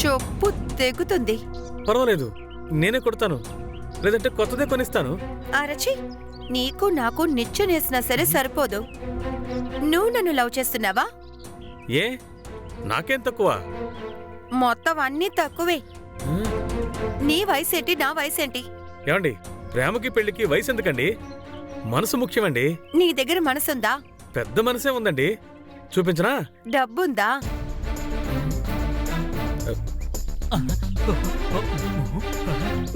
చొప్పు తెగుతుంది. పర్వాలేదు, నేనే కొడతాను, లేదంటే కొత్తదే కొనిస్తాను. అరచి, నీకు నాకు నిచ్చెనేసినా సరే సరిపోదు. నువ్వు నన్ను లవ్ చేస్తున్నావా? ఏ నాకేం తక్కువ? మొత్తం అన్నీ తక్కువే. నీ వయసేంటి, నా వయసేంటి? ఏమండి, ప్రేమకి పెళ్లికి వయసు ఎందుకండి? మనసు ముఖ్యమండి. నీ దగ్గర మనసుందా? పెద్ద మనసే ఉందండి, చూపించనా? డబ్బుందా?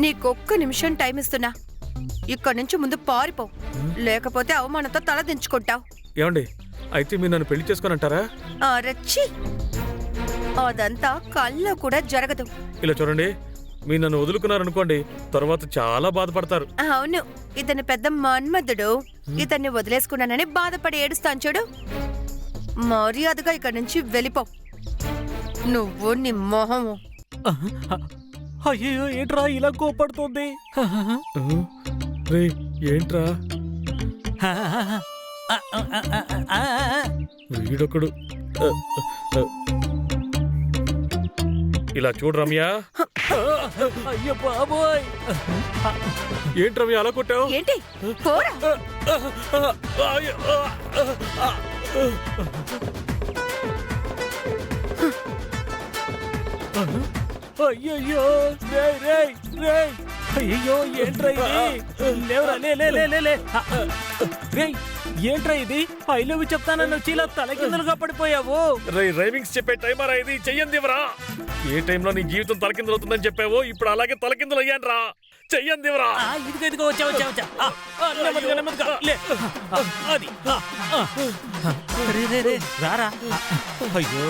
నీకొక్క నిమిషం టైం ఇస్తున్నా. ఇక్కడి నుంచి ముందు పారిపో, లేకపోతే అవమానంతో తల దించుకుంటావు. ఏమండి, అయితే మీరు నన్ను పెళ్లి చేసుకోనంటారా? రచ్చి, అదంతా కల్లో కూడా జరగదు. ఇలా చూడండి, మీరు నన్ను వదులుకున్నారనుకోండి, తర్వాత చాలా బాధపడతారు. అవును, ఇతని పెద్ద మన్మధుడు. ఇతన్ని వదిలేసుకున్నానని బాధపడి ఏడుస్తాను చూడు. మర్యాదగా ఇక్కడి నుంచి వెళ్ళిపో. నువ్వు నీ మొహము. అయ్యో, ఏంట్రా ఇలా కోపడుతుంది? రే ఏంట్రా వీడొకడు. ఇలా చూడు రమ్య. అయ్యో బాబోయ్, ఏంటి రమ్య అలా కొట్టావు? ఏంటి? పోరా. అయ్యో, అయ్యో ఏంట్రా ఇది? లేవరా, లే. ఏంట్రా ఇది? ఐ లవ్ యు చెప్తానని వచ్చి ఇలా తలకిందులుగా పడిపోయావు. రైమింగ్స్ చెప్పే టైమరా ఇది? చెయ్యందివరా. ఏ టైంలో నీ జీవితం తలకిందులవుతుందని చెప్పావో ఇప్పుడు అలాగే తలకిందులు అయ్యాన్రా. చెయ్యందివరా. ఇదిగో వచ్చా. నెమ్మదిగా లే. అది రే రారా. అయ్యో,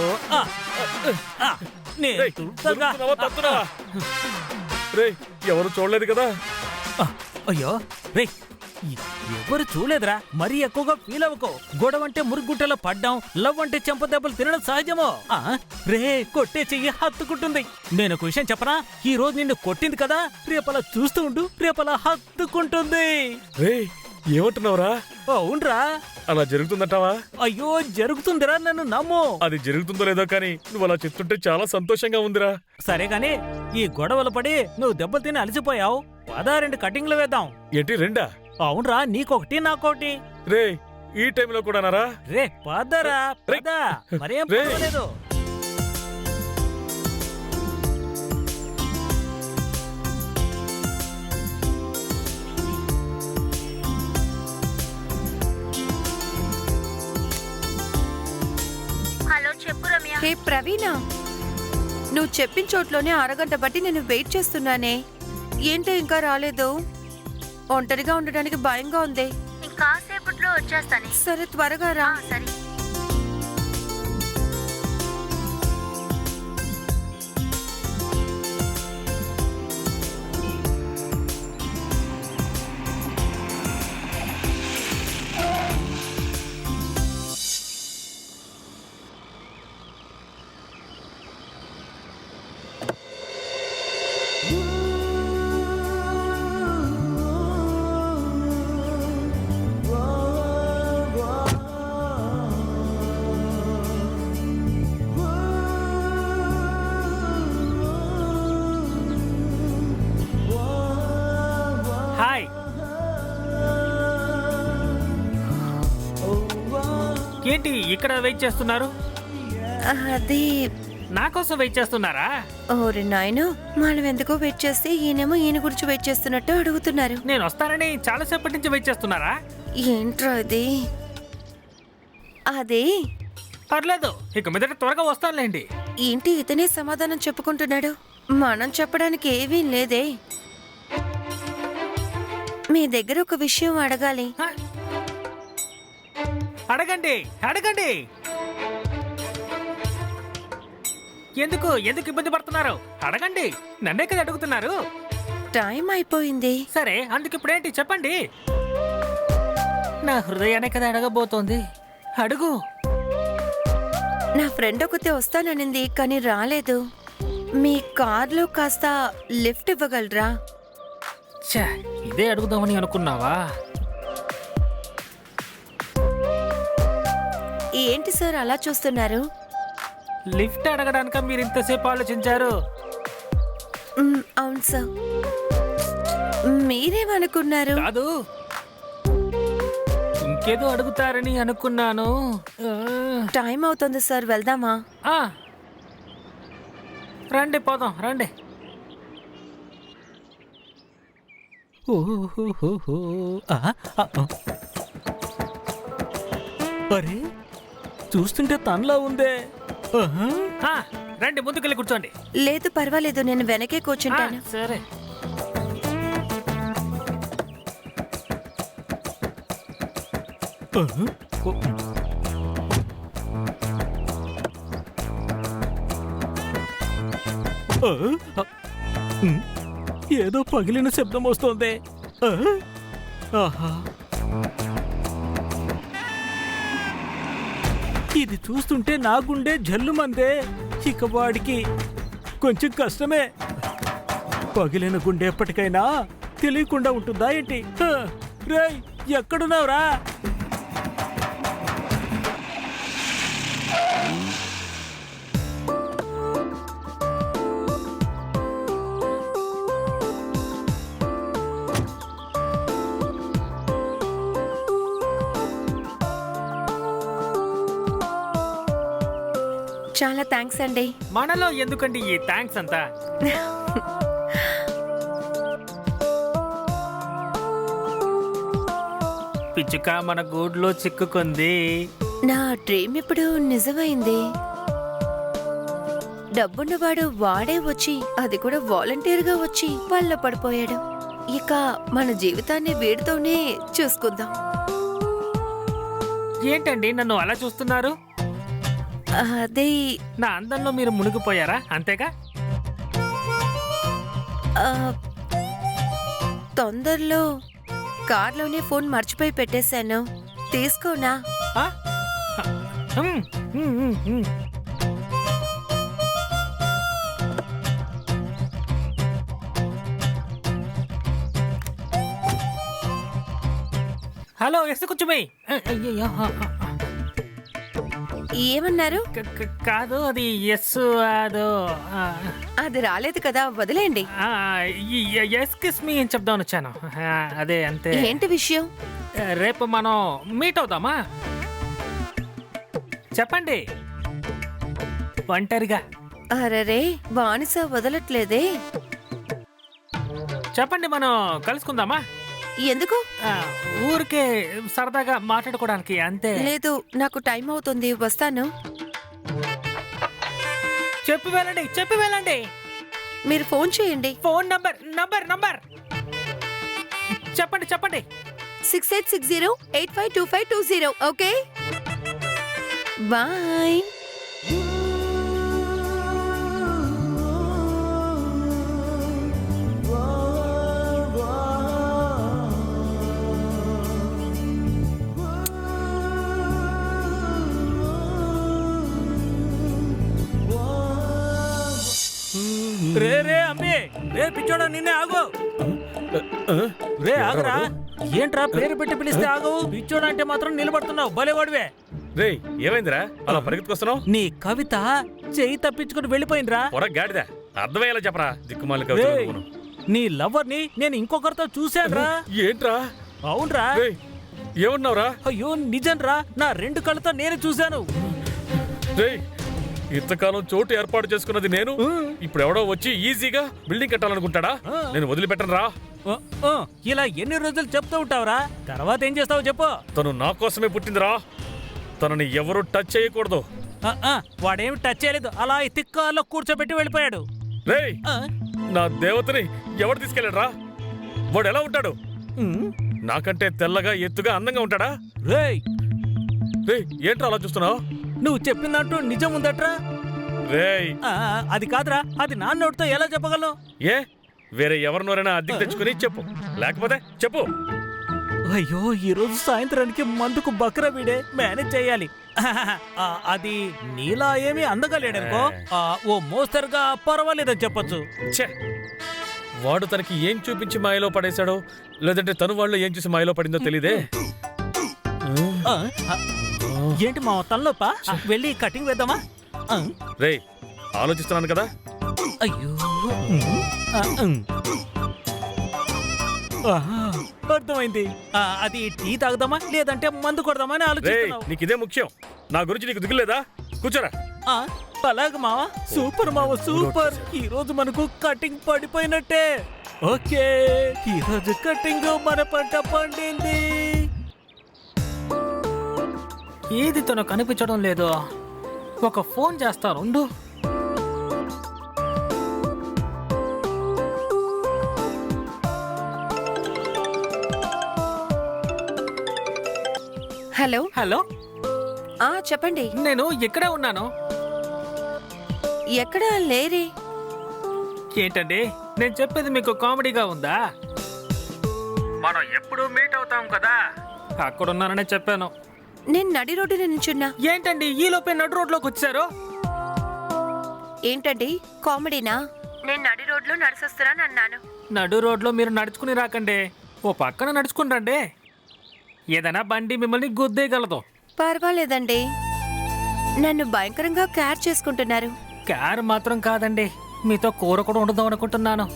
రే ఎవరు చూడలేదు కదా? అయ్యో రే, ఎవరు చూడలేదురా. మరీ ఎక్కువగా ఫీల్ అవ్వకో. గొడవ అంటే మురుగుంటలో పడ్డాం, లవ్ అంటే చెంప దెబ్బలు తినడం సహజమో. రే, కొట్టే చెయ్యి హత్తుకుంటుంది. నేను ఒక విషయం చెప్పనా? ఈ రోజు నిన్ను కొట్టింది కదా, రేపలా చూస్తూ ఉండు, రేపలా హత్తుకుంటుంది. రే ఏమంటున్నావురా? అవునరా. అలా జరుగుతుందంటావా? అయ్యో జరుగుతుందిరా, నన్ను నమ్ము. అది జరుగుతుందో లేదో కానీ నువ్వు అలా చెప్తుంటే చాలా సంతోషంగా ఉందిరా. సరే గాని ఈ గొడవలు పడి నువ్వు దెబ్బలు తిని అలసిపోయావు. 2 కటింగ్లు వేద్దాం. ఏంటి రెండా? అవునరా, నీకొకటి నాకోటి. రే ఈ టైంలో కూడానారా? రే పదరా, మరేం పర్వాలేదు. హలో, చెప్పు రమ్య. హే ప్రవీణ, నువ్వు చెప్పిన చోట్లోనే అరగంట బట్టి నేను వెయిట్ చేస్తున్నానే. ఏంటో ఇంకా రాలేదు? ఒంటరిగా ఉండడానికి భయంగా ఉంది. ఇంకాసేపట్లో వచ్చేస్తాను. సరే, త్వరగా రా. సరే. హాయ్. ఏంటి ఇక్కడ వెయిట్ చేస్తున్నారు? అది నా కోసం వెయిట్ చేస్తున్నారా? ఓరి నాయను, మనం ఎందుకో వెయిట్ చేస్తే ఈయనేమో ఈయన గురించి వెయిట్ చేస్తున్నట్టు అడుగుతున్నారు. నేను వస్తానని చాలాసేపటి నుంచి వెయిట్ చేస్తున్నారా? ఏంట్రా అది? అదే పర్లేదు, ఇక మీదట త్వరగా వస్తానులేండి. ఏంటి ఇతనే సమాధానం చెప్పుకుంటున్నాడు? మనం చెప్పడానికి ఏమీ లేదే. మీ దగ్గర ఒక విషయం అడగాలి. అడగండి. ఎందుకు ఇబ్బంది పడుతున్నారు? అడగండి, నన్నే కదా అడుగుతున్నారు. టైం అయిపోయింది. సరే, అందుకు ఇప్పుడేంటి చెప్పండి. నా హృదయాన్ని కదా అడగబోతోంది. అడుగు. నా ఫ్రెండ్ ఒకతే వస్తాననింది, కానీ రాలేదు. మీ కార్లో కాస్త లిఫ్ట్ ఇవ్వగలరా? ఇదే అడుగుదామని అనుకున్నావా? ఏంటి సార్ అలా చూస్తున్నారు? లిఫ్ట్ అడగడానిక మీరు ఇంతసేపు ఆలోచించారు? అవును సార్. మీరేమనుకున్నారు? కాదు, ఇంకేదో అడుగుతారని అనుకున్నాను. టైం అవుతుంది సార్, వెళ్దామా? ఆ, రండి పోదాం రండి. ఓహోహోహో. అరే, చూస్తుంటే తనలా ఉందే. రండి ముందుకెళ్ళి కూర్చోండి. లేదు పర్వాలేదు, నేను వెనకే కూర్చుంటాను. సరే. ఏదో పగిలిన శబ్దం వస్తోంది. ఆహా, ఇది చూస్తుంటే నా గుండె జల్లుమందే. ఇక వాడికి కొంచెం కష్టమే. పగిలిన గుండె ఎప్పటికైనా తెలియకుండా ఉంటుందా ఏంటి? రేయ్, ఎక్కడున్నావురా? చాలా థ్యాంక్స్ అండి. మనలో ఎందుకండి ఈ థ్యాంక్స్ అంతా? పిచ్చుక మన గూడ్లో చిక్కుకుంది. నా డ్రీమ్ ఇప్పుడు నిజమైంది. డబ్బున్నవాడు వాడే వచ్చి, అది కూడా వాలంటీర్గా వచ్చి వాళ్ళ పడిపోయాడు. ఇక మన జీవితాన్ని వీడితోనే చూసుకుందాం. ఏంటండి నన్ను అలా చూస్తున్నారు? అదే నా అందంలో మీరు మునిగిపోయారా? అంతేగా? తొందరలో కార్లోనే ఫోన్ మర్చిపోయి పెట్టేశాను, తీసుకోనా? ఆ? హ్మ్, హ్మ్, హ్మ్, హ్మ్. హలో, ఎస్ కూర్చోమై. ఏమన్నారు? కాదు, అది ఎస్ అదో. అది రాలేదు కదా, వదిలేండి. ఎస్కిస్ మీ అని చెప్దామని వచ్చాను. అదే అంతే. ఏంటి విషయం? రేపు మనం మీట్ అవుదామా? చెప్పండి ఒంటరిగా. అరరే, బానిస వదలట్లేదే. చెప్పండి మనం కలుసుకుందామా? ఎందుకు? ఊరికే సరదాగా మాట్లాడుకోవడానికి అంతే. లేదు, నాకు టైం అవుతుంది, వస్తాను. చెప్పి వెళ్ళండి, చెప్పి వెళ్ళండి. మీరు ఫోన్ చేయండి. ఫోన్ నంబర్ నంబర్ నంబర్ చెప్పండి చెప్పండి. 6860852520. Okay, bye. రే రే అమ్మి, రే పిచ్చోడా, నిన్నే ఆగు. రే ఆగురా. ఏంట్రా పేరు పెట్టి పిలిస్తే ఆగు? పిచ్చోడా అంటే మాత్రం నిలబడుతున్నావు, భలేవాడివే. రేయ్, ఏమైందిరా అలా పరిగెత్తుకొస్తున్నావు? నీ కవిత చెయ్యి తప్పించుకుని వెళ్ళిపోయిందిరా. పొర గాడిదా, అర్థమయ్యేలా చెప్పరా. దిక్కుమాలి కవిత. నీ లవర్ ని నేను ఇంకొకరితో చూశానురా. ఏంట్రా? అవునరా. ఏమన్నావురా? అయ్యో నిజంరా, నా 2 కళ్ళతో నేను చూశాను. రేయ్, ఇంతకాలం చోటు ఏర్పాటు చేసుకున్నది నేను. ఇప్పుడు ఎవడో వచ్చి ఈజీగా బిల్డింగ్ కట్టాలనుకుంటాడా? నేను వదిలిపెట్టను రా. ఇలా ఎన్ని రోజులు చెప్తూ ఉంటావురా? తర్వాత ఏం చేస్తావు చెప్పు. తను నా కోసమే పుట్టిందిరా. తనని ఎవరు టచ్ చేయకూడదు. వాడేమి టచ్ చేయలేదు, అలా తిక్కాల్లో కూర్చోబెట్టి వెళ్ళిపోయాడు. రేయ్, నా దేవతని ఎవరు తీసుకెళ్ళాడ్రా? వాడు ఎలా ఉంటాడు? నాకంటే తెల్లగా, ఎత్తుగా, అందంగా ఉంటాడా? రేయ్ రేయ్, ఏంట్రా అలా చూస్తున్నావు? నువ్వు చెప్పిందంటూ నిజం ఉందట్రా? రేయ్, అది కాదురా, అది నా నోటితో ఎలా చెప్పగలను? ఏ వేరే ఎవరినోరైనా అద్దెకి తెచ్చుకుని చెప్పు, లేకపోతే చెప్పు. అయ్యో, ఈ రోజు సాయంత్రానికి మందుకు బక్రా వీడే మేనేజ్ చేయాలి. అది నీలా ఏమీ అందగా లేడనుకో, ఓ మోస్తరుగా పర్వాలేదని చెప్పొచ్చు. ఛే, వాడు తనకి ఏం చూపించి మాయలో పడేశాడో, లేదంటే తను వాళ్ళు ఏం చూసి మాయలో పడిందో తెలీదే. ఏంటి మా తలనొప్ప? వెళ్ళి కటింగ్ వేద్దామా? ఆ, రే ఆలోచిస్తున్నాను కదా. అయ్యో ఆ, ఆహా, అర్థమైంది. అది టీ తాగుదామా లేదంటే మందు కొడదామా అని రే ఆలోచిస్తున్నావు. నీకు ఇదే ముఖ్యం. నా గురించి నీకు దిగులేదా? కూర్చోరా. ఆ, అలాగ మావా, సూపర్ మావా, సూపర్. ఈ రోజు మనకు కటింగ్ పడిపోయినట్టే. ఓకే, ఈ రోజు కటింగ్ మన పంట పండింది. ఏది తను కనిపించడం లేదు. ఒక ఫోన్ చేస్తాను ఉండు. హలో. హలో, చెప్పండి. నేను ఇక్కడే ఉన్నాను. ఎక్కడా లేరే. ఏంటండి నేను చెప్పేది మీకు కామెడీగా ఉందా? మనం ఎప్పుడు మీట్ అవుతాం కదా, అక్కడ ఉన్నానని చెప్పాను. నేను నడి రోడ్డున నించున్నా. ఏంటండి ఈ లోపే నడు రోడ్లోకి వచ్చారు? ఏంటండి కామెడీనా? నేను నడి రోడ్లో నడిచొస్తున్నాను అన్నాను. నడు రోడ్లో మీరు నడుచుకుని రాకండి, ఓ పక్కన నడుచుకుని రండి. ఏదైనా బండి మిమ్మల్ని గుద్దేయగలదు. పర్వాలేదండి, నన్ను భయంకరంగా కేర్ చేసుకుంటున్నారు. కారు మాత్రం కాదండి, మీతో కూర కూడా ఉండదాం అనుకుంటున్నాను.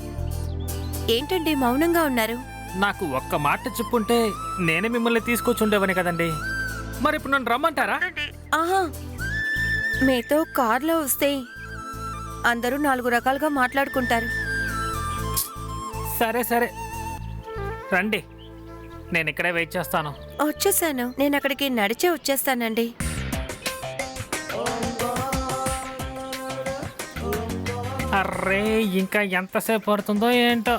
ఏంటండి మౌనంగా ఉన్నారు? నాకు ఒక్క మాట చెప్పుంటే నేనే మిమ్మల్ని తీసుకొచ్చి ఉండేవని కదండి. మరి ఇప్పుడు నన్ను రమ్మంటారా? ఆహా, మీతో కార్లో వస్తే అందరూ 4 రకాలుగా మాట్లాడుకుంటారు. సరే సరే రండి, నేను ఇక్కడే వెయిట్ చేస్తాను. వచ్చేసాను. నేను అక్కడికి నడిచే వచ్చేస్తానండి. అర్రే ఇంకా ఎంతసేపు పడుతుందో ఏంటో.